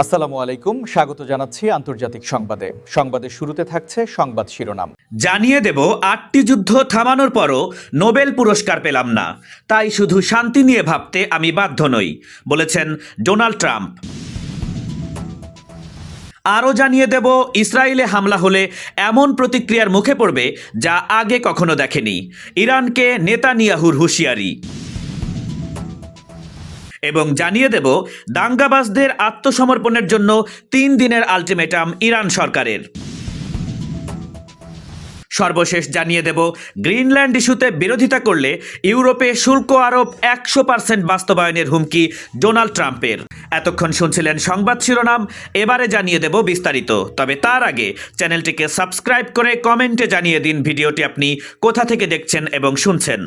আসসালামু আলাইকুম, স্বাগত জানাচ্ছি আন্তর্জাতিক সংবাদের শুরুতে থাকছে সংবাদ শিরোনাম। জানিয়ে দেব ৮টি যুদ্ধ থামানোর পরও নোবেল পুরস্কার পেলাম না, তাই শুধু শান্তি নিয়ে ভাবতে আমি বাধ্য নই, বলেছেন ডোনাল্ড ট্রাম্প। আরও জানিয়ে দেব ইসরায়েলে হামলা হলে এমন প্রতিক্রিয়ার মুখে পড়বে যা আগে কখনো দেখেনি, ইরানকে নেতানিয়াহুর হুঁশিয়ারি। এবং জানিয়ে দেব দাঙ্গাবাজদের আত্মসমর্পণের জন্য ৩ দিনের আলটিমেটাম ইরান সরকারের। সর্বশেষ জানিয়ে দেব গ্রিনল্যান্ড ইস্যুতে বিরোধিতা করলে ইউরোপে শুল্ক আরোপ ১০০% বাস্তবায়নের হুমকি ডোনাল্ড ট্রাম্পের। এতক্ষণ শুনছিলেন সংবাদ শিরোনাম, এবারে জানিয়ে দেব বিস্তারিত। তবে তার আগে চ্যানেলটিকে সাবস্ক্রাইব করে কমেন্টে জানিয়ে দিন ভিডিওটি আপনি কোথা থেকে দেখছেন এবং শুনছেন।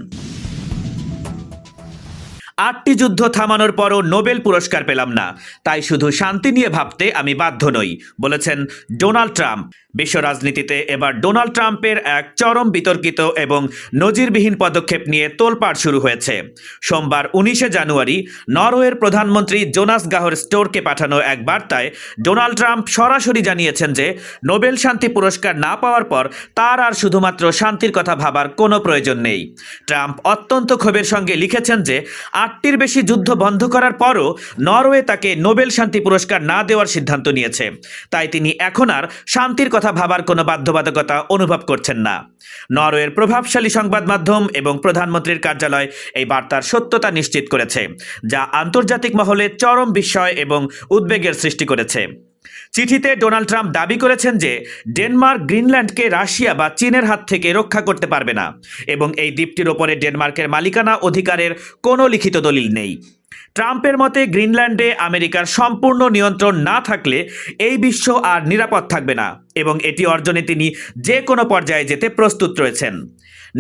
৮টি যুদ্ধ থামানোর পরও নোবেল পুরস্কার পেলাম না, তাই শুধু শান্তি নিয়ে ভাবতে আমি বাধ্য নই, বলেছেন ডোনাল্ড ট্রাম্প। বিশ্ব রাজনীতিতে এবার ডোনাল্ড ট্রাম্পের এক চরম বিতর্কিত এবং নজিরবিহীন পদক্ষেপ নিয়ে তোলপাড় শুরু হয়েছে। সোমবার ১৯শে জানুয়ারি নরওয়ের প্রধানমন্ত্রী জোনাস গাহর স্টোরকে পাঠানো এক বার্তায় ডোনাল্ড ট্রাম্প সরাসরি জানিয়েছেন যে নোবেল শান্তি পুরস্কার না পাওয়ার পর তার আর শুধুমাত্র শান্তির কথা ভাবার কোনো প্রয়োজন নেই। ট্রাম্প অত্যন্ত ক্ষোভের সঙ্গে লিখেছেন যে ৮টির বেশি যুদ্ধ বন্ধ করার পরও নরওয়ে তাকে নোবেল শান্তি পুরস্কার না দেওয়ার সিদ্ধান্ত নিয়েছে, তাই তিনি এখন আর শান্তির কথা ভাবার কোনো বাধ্যবাধকতা অনুভব করছেন না। নরওয়ের প্রভাবশালী সংবাদ মাধ্যম এবং প্রধানমন্ত্রীর কার্যালয় এই বার্তার সত্যতা নিশ্চিত করেছে, যা আন্তর্জাতিক মহলে চরম বিস্ময় এবং উদ্বেগের সৃষ্টি করেছে। চিঠিতে ডোনাল্ড ট্রাম্প দাবি করেছেন যে ডেনমার্ক গ্রিনল্যান্ডকে রাশিয়া বা চীনের হাত থেকে রক্ষা করতে পারবে না এবং এই দ্বীপটির ওপরে ডেনমার্কের মালিকানা অধিকারের কোনো লিখিত দলিল নেই। ট্রাম্পের মতে গ্রিনল্যান্ডে আমেরিকার সম্পূর্ণ নিয়ন্ত্রণ না থাকলে এই বিশ্ব আর নিরাপদ থাকবে না এবং এটি অর্জনে তিনি যে কোনো পর্যায়ে যেতে প্রস্তুত রয়েছেন।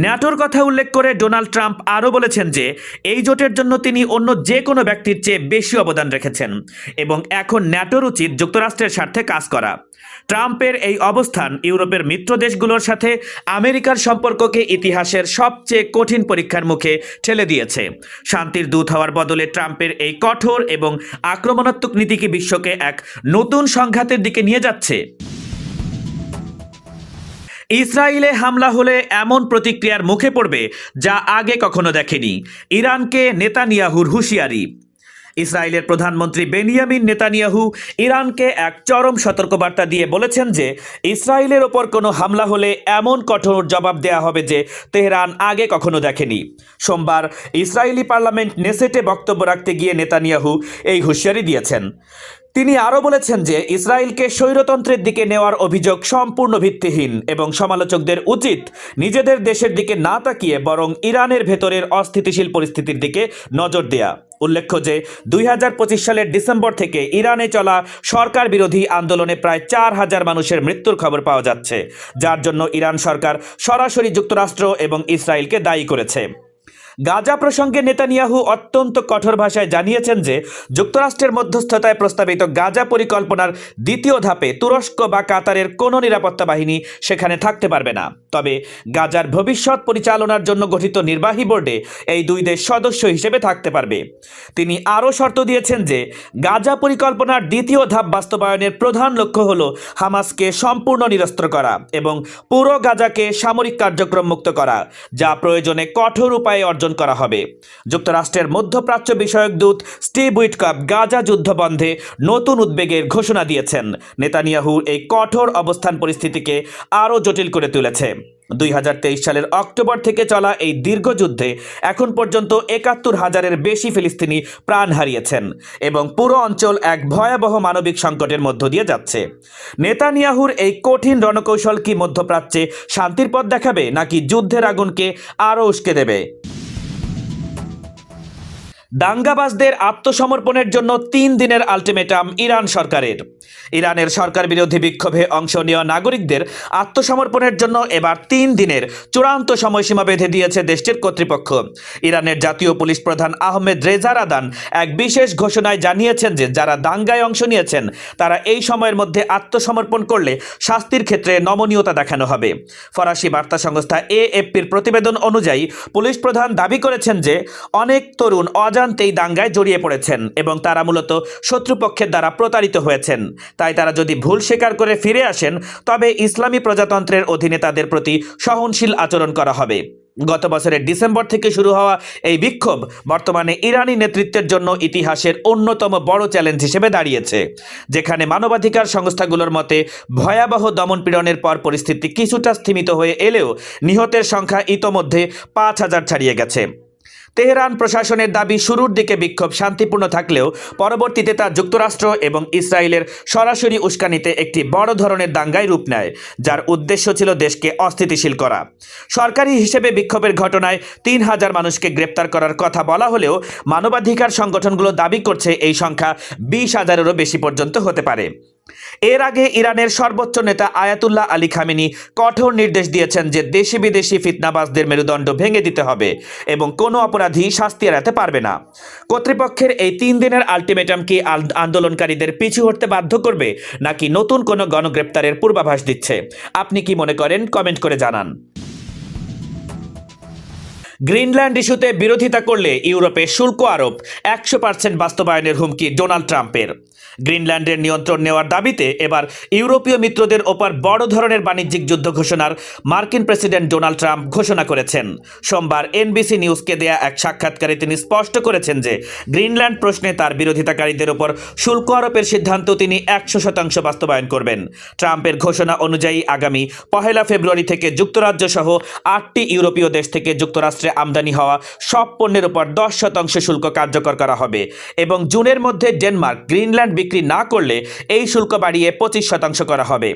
ন্যাটোর কথা উল্লেখ করে ডোনাল্ড ট্রাম্প আরও বলেছেন যে এই জোটের জন্য তিনি অন্য যে কোনো ব্যক্তির চেয়ে বেশি অবদান রেখেছেন এবং এখন ন্যাটোর উচিত যুক্তরাষ্ট্রের স্বার্থে কাজ করা। ট্রাম্পের এই অবস্থান ইউরোপের মিত্র দেশগুলোর সাথে আমেরিকার সম্পর্ককে ইতিহাসের সবচেয়ে কঠিন পরীক্ষার মুখে ঠেলে দিয়েছে। শান্তির দূত হওয়ার বদলে ট্রাম্পের এই কঠোর এবং আক্রমণাত্মক নীতি কি বিশ্বকে এক নতুন সংঘাতের দিকে নিয়ে যাচ্ছে? ইসরায়েলে হামলা হলে এমন প্রতিক্রিয়ার মুখে পড়বে যা আগে কখনো দেখেনি, ইরানকে নেতানিয়াহুর হুঁশিয়ারি। ইসরায়েলের প্রধানমন্ত্রী বেনিয়ামিন নেতানিয়াহু ইরানকে এক চরম সতর্কবার্তা দিয়ে বলেছেন যে ইসরায়েলের ওপর কোনো হামলা হলে এমন কঠোর জবাব দেয়া হবে যে তেহরান আগে কখনো দেখেনি। সোমবার ইসরায়েলি পার্লামেন্ট নেসেটে বক্তব্য রাখতে গিয়ে নেতানিয়াহু এই হুঁশিয়ারি দিয়েছেন। তিনি আরও বলেছেন যে ইসরায়েলকে স্বৈরতন্ত্রের দিকে নেওয়ার অভিযোগ সম্পূর্ণ ভিত্তিহীন এবং সমালোচকদের উচিত নিজেদের দেশের দিকে না তাকিয়ে বরং ইরানের ভেতরের অস্থিতিশীল পরিস্থিতির দিকে নজর দেয়া। উল্লেখ্য যে ২০২৫ সালের ডিসেম্বর থেকে ইরানে চলা সরকার বিরোধী আন্দোলনে প্রায় ৪,০০০ মানুষের মৃত্যুর খবর পাওয়া যাচ্ছে, যার জন্য ইরান সরকার সরাসরি যুক্তরাষ্ট্র এবং ইসরায়েলকে দায়ী করেছে। গাজা প্রসঙ্গে নেতানিয়াহু অত্যন্ত কঠোর ভাষায় জানিয়েছেন যে যুক্তরাষ্ট্রের মধ্যস্থতায় প্রস্তাবিত গাজা পরিকল্পনার দ্বিতীয় ধাপে তুরস্ক বা কাতারের কোনো নিরাপত্তা বাহিনী সেখানে থাকতে পারবে না, তবে গাজার ভবিষ্যৎ পরিচালনার জন্য গঠিত নির্বাহী বোর্ডে এই দুই দেশ সদস্য হিসেবে থাকতে পারবে। তিনি আরও শর্ত দিয়েছেন যে গাজা পরিকল্পনার দ্বিতীয় ধাপ বাস্তবায়নের প্রধান লক্ষ্য হল হামাসকে সম্পূর্ণ নিরস্ত্র করা এবং পুরো গাজাকে সামরিক কার্যক্রম মুক্ত করা, যা প্রয়োজনে কঠোর উপায়ে অর্জন করা হবে। যুক্তরাষ্ট্রের মধ্যপ্রাচ্য বিষয়ক দূত স্টিভ উইটকফ গাজা যুদ্ধ বন্ধে নতুন উদ্বেগের ঘোষণা দিয়েছেন। নেতানিয়াহুর এই কঠোর অবস্থান পরিস্থিতিকে আরও জটিল করে তুলেছে। ২০২৩ সালের অক্টোবর থেকে চলা এই দীর্ঘ যুদ্ধে এখন পর্যন্ত ৭১,০০০-এর বেশি ফিলিস্তিনি প্রাণ হারিয়েছেন এবং পুরো অঞ্চল এক ভয়াবহ মানবিক সংকটের মধ্য দিয়ে যাচ্ছে। নেতানিয়াহুর এই কঠিন রণকৌশল কি মধ্যপ্রাচ্যে শান্তির পথ দেখাবে নাকি যুদ্ধের আগুনকে আরও উস্কে দেবে? দাঙ্গাবাজদের আত্মসমর্পণের জন্য ৩ দিনের আলটিমেটাম ইরান সরকারের। ইরানের সরকার বিরোধী বিক্ষোভে অংশ নেওয়া নাগরিকদের আত্মসমর্পণের জন্য এবার ৩ দিনের চূড়ান্ত সময়সীমা বেঁধে দিয়েছে দেশটির কর্তৃপক্ষ। ইরানের জাতীয় পুলিশ প্রধান আহমেদ রেজা রাদান এক বিশেষ ঘোষণায় জানিয়েছেন যে যারা দাঙ্গায় অংশ নিয়েছেন তারা এই সময়ের মধ্যে আত্মসমর্পণ করলে শাস্তির ক্ষেত্রে নমনীয়তা দেখানো হবে। ফরাসি বার্তা সংস্থা এএফপির প্রতিবেদন অনুযায়ী পুলিশ প্রধান দাবি করেছেন যে অনেক তরুণ অজান্তেই দাঙ্গায় জড়িয়ে পড়েছেন এবং তারা মূলত শত্রুপক্ষের দ্বারা প্রতারিত হয়েছেন। তাই তারা যদি ভুল স্বীকার করে ফিরে আসেন তবে ইসলামী প্রজাতন্ত্রের অধীনে তাদের প্রতি সহনশীল আচরণ করা হবে। গত বছরের ডিসেম্বর থেকে শুরু হওয়া এই বিক্ষোভ বর্তমানে ইরানি নেতৃত্বের জন্য ইতিহাসের অন্যতম বড় চ্যালেঞ্জ হিসেবে দাঁড়িয়েছে, যেখানে মানবাধিকার সংস্থাগুলোর মতে ভয়াবহ দমনপীড়নের পর পরিস্থিতি কিছুটা স্থিমিত হয়ে এলেও নিহতের সংখ্যা ইতোমধ্যে 5,000 ছাড়িয়ে গেছে। তেহরান প্রশাসনের দাবি শুরুর দিকে বিক্ষোভ শান্তিপূর্ণ থাকলেও পরবর্তীতে তা যুক্তরাষ্ট্র এবং ইসরায়েলের সরাসরি উস্কানিতে একটি বড় ধরনের দাঙ্গায় রূপ নেয়, যার উদ্দেশ্য ছিল দেশকে অস্থিতিশীল করা। সরকারি হিসেবে বিক্ষোভের ঘটনায় 3,000 মানুষকে গ্রেপ্তার করার কথা বলা হলেও মানবাধিকার সংগঠনগুলো দাবি করছে এই সংখ্যা 20,000-এরও বেশি পর্যন্ত হতে পারে। এর আগে ইরানের সর্বোচ্চ নেতা আয়াতুল্লাহ আলী খামেনি কঠোর নির্দেশ দিয়েছেন যে দেশি বিদেশি ফিতনাবাজদের মেরুদণ্ড ভেঙে দিতে হবে এবং কোনো অপরাধী শাস্তি এড়াতে পারবে না। কর্তৃপক্ষের এই 3 দিনের আলটিমেটাম কি আন্দোলনকারীদের পিছু হটতে বাধ্য করবে নাকি নতুন কোনো গণগ্রেপ্তারের পূর্বাভাস দিচ্ছে? আপনি কি মনে করেন? কমেন্ট করে জানান। গ্রিনল্যান্ড ইস্যুতে বিরোধিতা করলে ইউরোপে শুল্ক আরোপ 100% বাস্তবায়নের হুমকি ডোনাল্ড ট্রাম্পের। গ্রিনল্যান্ডের নিয়ন্ত্রণ নেওয়ার দাবিতে এবার ইউরোপীয় মিত্রদের ওপর বড় ধরনের বাণিজ্যিক যুদ্ধ ঘোষণার মার্কিন প্রেসিডেন্ট ডোনাল্ড ট্রাম্প ঘোষণা করেছেন। সোমবার এনবিসি নিউজকে দেয়া এক সাক্ষাৎকারে তিনি স্পষ্ট করেছেন যে গ্রিনল্যান্ড প্রশ্নে তার বিরোধিতাকারীদের ওপর শুল্ক আরোপের সিদ্ধান্ত তিনি 100% বাস্তবায়ন করবেন। ট্রাম্পের ঘোষণা অনুযায়ী আগামী 1 ফেব্রুয়ারি থেকে যুক্তরাজ্য সহ 8টি ইউরোপীয় দেশ থেকে যুক্তরাষ্ট্রে আমদানি হওয়া সব পণ্যের উপর 10% শুল্ক কার্যকর করা হবে এবং জুনের মধ্যে ডেনমার্ক গ্রিনল্যান্ড বিক্রি না করলে এই শুল্ক বাড়িয়ে 25% করা হবে।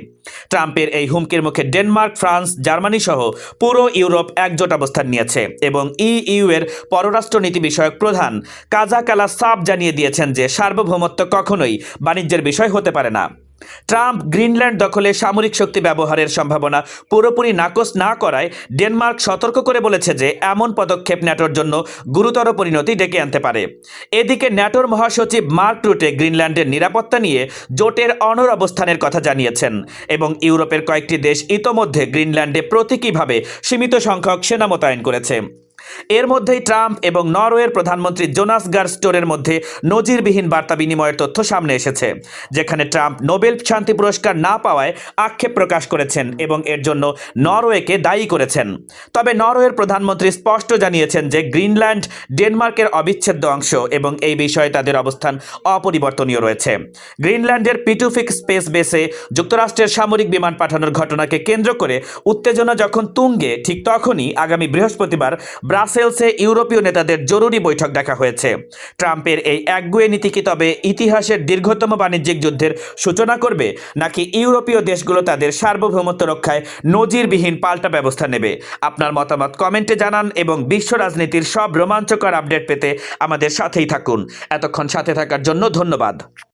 ট্রাম্পের এই হুমকির মুখে ডেনমার্ক, ফ্রান্স, জার্মানি সহ পুরো ইউরোপ একজোট অবস্থান নিয়েছে এবং ইইউ এর পররাষ্ট্রনীতি বিষয়ক প্রধান কাজা কালাসাব জানিয়ে দিয়েছেন যে সার্বভৌমত্ব কখনোই বাণিজ্যের বিষয় হতে পারে না। ট্রাম্প গ্রিনল্যান্ড দখলে সামরিক শক্তি ব্যবহারের সম্ভাবনা পুরোপুরি নাকচ না করায় ডেনমার্ক সতর্ক করে বলেছে যে এমন পদক্ষেপ ন্যাটোর জন্য গুরুতর পরিণতি ডেকে আনতে পারে। এদিকে ন্যাটোর মহাসচিব মার্ক রুটে গ্রিনল্যান্ডের নিরাপত্তা নিয়ে জোটের অনড় অবস্থানের কথা জানিয়েছেন এবং ইউরোপের কয়েকটি দেশ ইতোমধ্যে গ্রিনল্যান্ডে প্রতীকীভাবে সীমিত সংখ্যক সেনা মোতায়েন করেছে। এর মধ্যেই ট্রাম্প এবং নরওয়ের প্রধানমন্ত্রী জোনাস গার স্টোরের মধ্যে নজিরবিহীন বার্তা বিনিময়ের তথ্য সামনে এসেছে, যেখানে ট্রাম্প নোবেল শান্তি পুরস্কার না পাওয়ায় আক্ষেপ প্রকাশ করেছেন এবং এর জন্য নরওয়েকে দায়ী করেছেন। তবে নরওয়ের প্রধানমন্ত্রী স্পষ্ট জানিয়েছেন যে গ্রিনল্যান্ড ডেনমার্কের অবিচ্ছেদ্য অংশ এবং এই বিষয়ে তাদের অবস্থান অপরিবর্তনীয় রয়েছে। গ্রিনল্যান্ডের পিটুফিক স্পেস বেসে যুক্তরাষ্ট্রের সামরিক বিমান পাঠানোর ঘটনাকে কেন্দ্র করে উত্তেজনা যখন তুঙ্গে, ঠিক তখনই আগামী বৃহস্পতিবার ব্রাসেলসে ইউরোপীয় নেতাদের জরুরি বৈঠক ডাকা হয়েছে। ট্রাম্পের এই একগুঁয়ে নীতি কি তবে ইতিহাসের দীর্ঘতম বাণিজ্যিক যুদ্ধের সূচনা করবে নাকি ইউরোপীয় দেশগুলো তাদের সার্বভৌমত্ব রক্ষায় নজিরবিহীন পাল্টা ব্যবস্থা নেবে? আপনার মতামত কমেন্টে জানান এবং বিশ্ব রাজনীতির সব রোমাঞ্চকর আপডেট পেতে আমাদের সাথেই থাকুন। এতক্ষণ সাথে থাকার জন্য ধন্যবাদ।